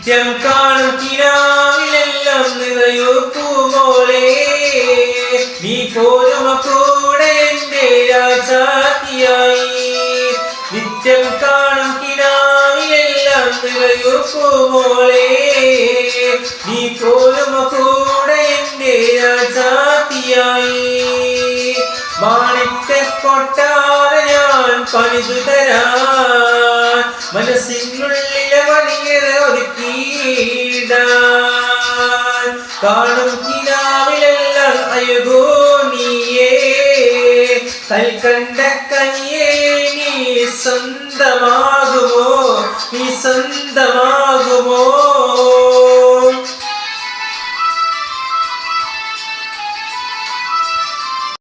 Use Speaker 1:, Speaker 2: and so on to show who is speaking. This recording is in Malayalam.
Speaker 1: നിത്യം കാണും കിനാവിലെല്ലാം നിറയൂപ്പുമോളെ നീ പോരുമ കൂടെ എൻ്റെ രാജാത്തിയായി നിത്യം കാണും കിനാവിലെല്ലാം നിറയൂപ്പുമോളെ നീ പോരുമ കൂടെ എൻ്റെ രാജാത്തിയായി മാണിക്കക്കൊട്ടാര ഞാൻ പണിതു തരാൻ മനസ്സിനുള്ളിലെ മണിയറ ഒരുക്കിയിടാൻ കാണും കിനാവിലെല്ലാം അഴകോ നീയേ കൽക്കണ്ട കനിയേ നീ സ്വന്തമാകുമോ